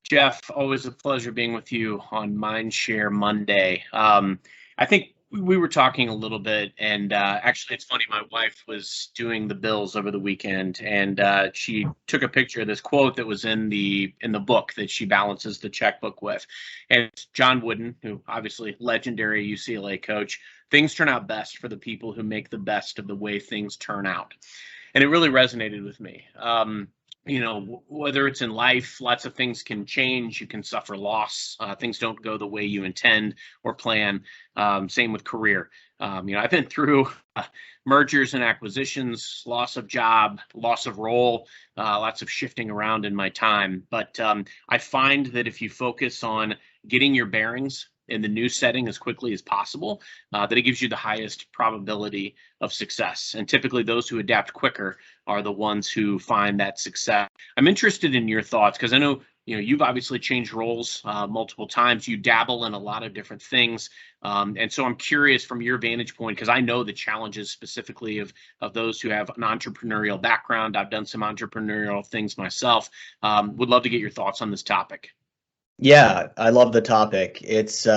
Jeff, always a pleasure being with you on Mindshare Monday. I think we were talking a little bit, and actually, it's funny. My wife was doing the bills over the weekend, and she took a picture of this quote that was in the book that she balances the checkbook with. And it's John Wooden, who obviously legendary UCLA coach. Things turn out best for the people who make the best of the way things turn out, and it really resonated with me. Whether it's in life, lots of things can change. You can suffer loss. Things don't go the way you intend or plan. Same with career. I've been through mergers and acquisitions, loss of job, loss of role, lots of shifting around in my time. But I find that if you focus on getting your bearings in the new setting as quickly as possible, that it gives you the highest probability of success. And typically those who adapt quicker are the ones who find that success. I'm interested in your thoughts because I know you've obviously changed roles multiple times. You dabble in a lot of different things. And so I'm curious from your vantage point, because I know the challenges specifically of those who have an entrepreneurial background. I've done some entrepreneurial things myself. Would love to get your thoughts on this topic. Yeah, I love the topic. It's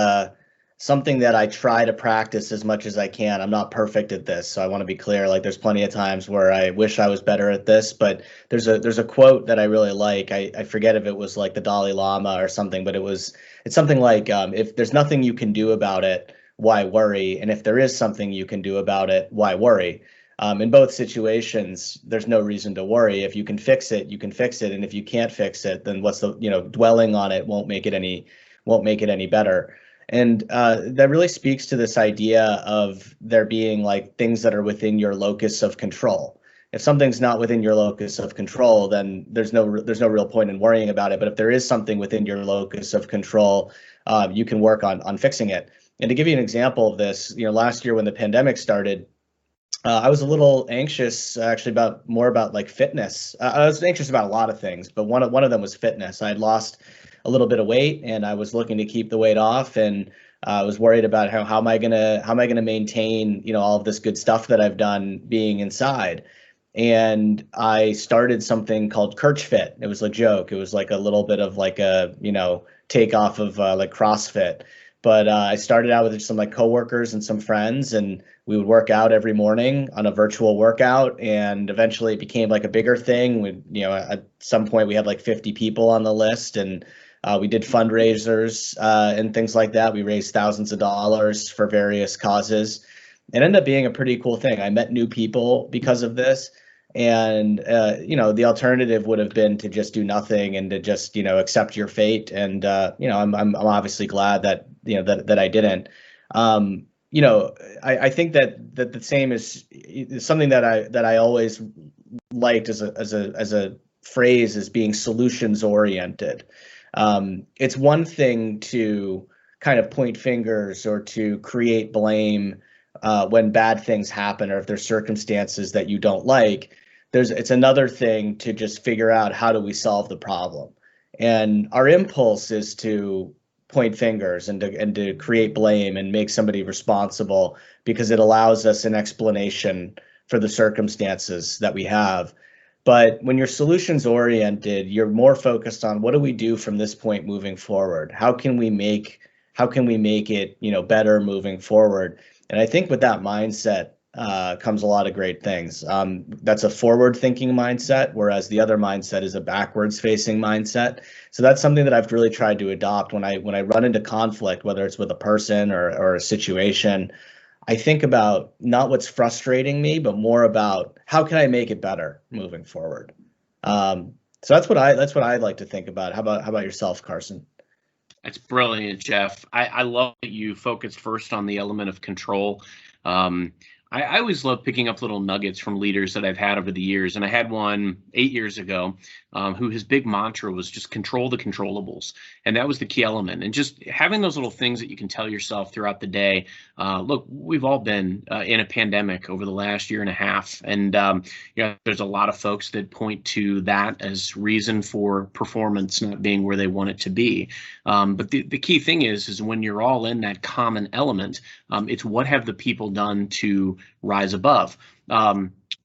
something that I try to practice as much as I can. I'm not perfect at this, so I want to be clear. Like, there's plenty of times where I wish I was better at this, but there's a quote that I really like. I forget if it was like the Dalai Lama or something, but it's something like, if there's nothing you can do about it, why worry? And if there is something you can do about it, why worry? In both situations, there's no reason to worry. If you can fix it, you can fix it. And if you can't fix it, then dwelling on it won't make it any better. And that really speaks to this idea of there being like things that are within your locus of control. If something's not within your locus of control, then there's no real point in worrying about it. But if there is something within your locus of control, you can work on fixing it. And to give you an example of this, last year when the pandemic started, I was a little anxious actually more about like fitness. I was anxious about a lot of things, but one of them was fitness. I had lost a little bit of weight and I was looking to keep the weight off, and I was worried about how am I gonna maintain all of this good stuff that I've done being inside. And I started something called Kirchick. It was a joke. It was like a little bit of like a takeoff of like CrossFit. But I started out with some like coworkers and some friends, and we would work out every morning on a virtual workout. And eventually it became like a bigger thing. At some point we had like 50 people on the list, and we did fundraisers and things like that. We raised thousands of dollars for various causes. It ended up being a pretty cool thing. I met new people because of this. And, the alternative would have been to just do nothing and to just, accept your fate. And, I'm obviously glad that, that I didn't. I think that the same is something that I always liked as a phrase as being solutions oriented. It's one thing to kind of point fingers or to create blame when bad things happen, or if there's circumstances that you don't like. It's another thing to just figure out how do we solve the problem. And our impulse is to point fingers and to create blame and make somebody responsible because it allows us an explanation for the circumstances that we have. But when you're solutions oriented, you're more focused on what do we do from this point moving forward? How can we make it, better moving forward? And I think with that mindset comes a lot of great things. That's a forward-thinking mindset, whereas the other mindset is a backwards-facing mindset. So that's something that I've really tried to adopt when I run into conflict, whether it's with a person or a situation. I think about not what's frustrating me, but more about how can I make it better moving forward. So that's what I like to think about. How about yourself, Carson? That's brilliant, Jeff. I love that you focused first on the element of control. I always love picking up little nuggets from leaders that I've had over the years. And I had one 8 years ago who his big mantra was just control the controllables. And that was the key element. And just having those little things that you can tell yourself throughout the day. Look, we've all been in a pandemic over the last year and a half. And there's a lot of folks that point to that as reason for performance not being where they want it to be. But the key thing is when you're all in that common element, it's what have the people done to rise above.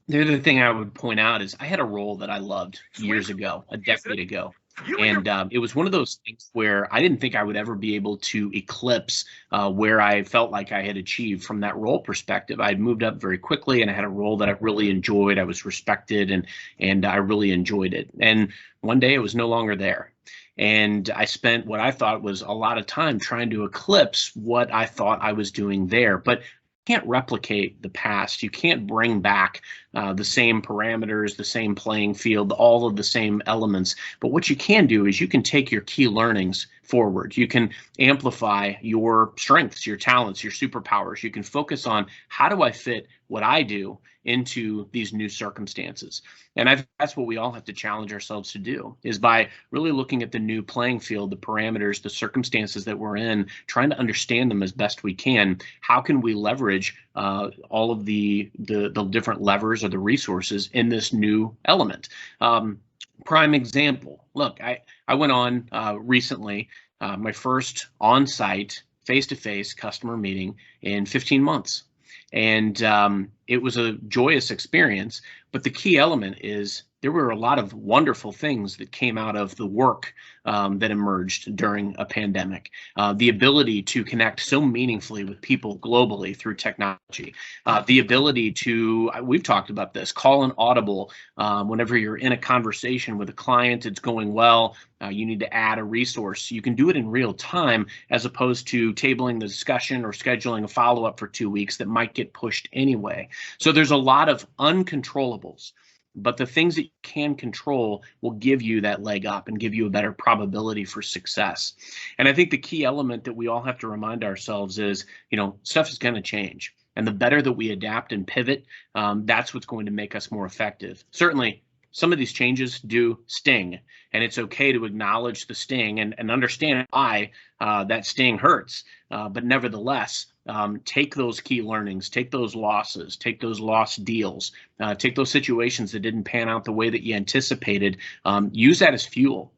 The other thing I would point out is I had a role that I loved years ago, a decade ago, And it was one of those things where I didn't think I would ever be able to eclipse where I felt like I had achieved from that role perspective. I had moved up very quickly, and I had a role that I really enjoyed. I was respected, and I really enjoyed it. And one day it was no longer there. And I spent what I thought was a lot of time trying to eclipse what I thought I was doing there. But can't replicate the past. You can't bring back the same parameters, the same playing field, all of the same elements. But what you can do is you can take your key learnings forward. You can amplify your strengths, your talents, your superpowers. You can focus on how do I fit what I do into these new circumstances. And that's what we all have to challenge ourselves to do, is by really looking at the new playing field, the parameters, the circumstances that we're in, trying to understand them as best we can. How can we leverage all of the different levers or the resources in this new element? Prime example. Look, I went on recently my first on-site face-to-face customer meeting in 15 months. And it was a joyous experience. But the key element is there were a lot of wonderful things that came out of the work that emerged during a pandemic. The ability to connect so meaningfully with people globally through technology. The ability to, we've talked about this, call an audible whenever you're in a conversation with a client, it's going well, you need to add a resource. You can do it in real time as opposed to tabling the discussion or scheduling a follow-up for 2 weeks that might get pushed anyway. So there's a lot of uncontrollables, but the things that you can control will give you that leg up and give you a better probability for success. And I think the key element that we all have to remind ourselves is, stuff is going to change. And the better that we adapt and pivot, that's what's going to make us more effective. Certainly, some of these changes do sting, and it's okay to acknowledge the sting and understand why that sting hurts. But nevertheless, take those key learnings, take those losses, take those lost deals, take those situations that didn't pan out the way that you anticipated, use that as fuel.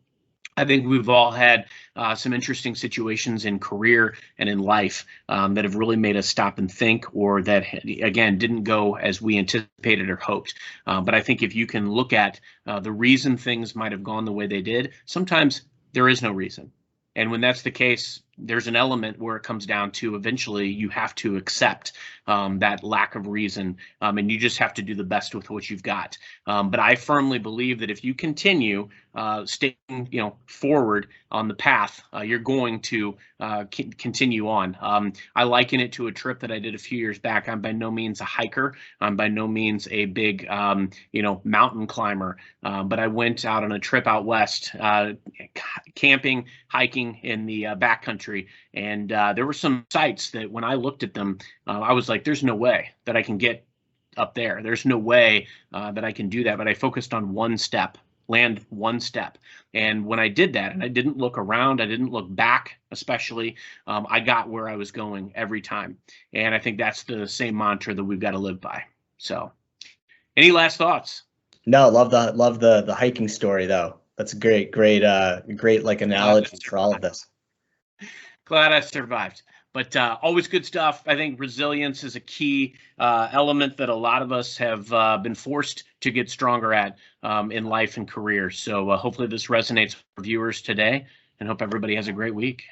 I think we've all had some interesting situations in career and in life that have really made us stop and think, or that, again, didn't go as we anticipated or hoped. But I think if you can look at the reason things might have gone the way they did, sometimes there is no reason. And when that's the case, there's an element where it comes down to eventually you have to accept that lack of reason, and you just have to do the best with what you've got. But I firmly believe that if you continue staying, forward on the path, you're going to continue on. I liken it to a trip that I did a few years back. I'm by no means a hiker. I'm by no means a big, mountain climber. But I went out on a trip out west, camping, hiking in the backcountry. And there were some sites that when I looked at them, I was like, there's no way that I can get up there. There's no way that I can do that. But I focused on one step, land one step. And when I did that, and I didn't look around, I didn't look back, especially, I got where I was going every time. And I think that's the same mantra that we've got to live by. So any last thoughts? No, love the hiking story though. That's a great like analogy for all of this. Glad I survived. But always good stuff. I think resilience is a key element that a lot of us have been forced to get stronger at in life and career. So hopefully this resonates with our viewers today, and hope everybody has a great week.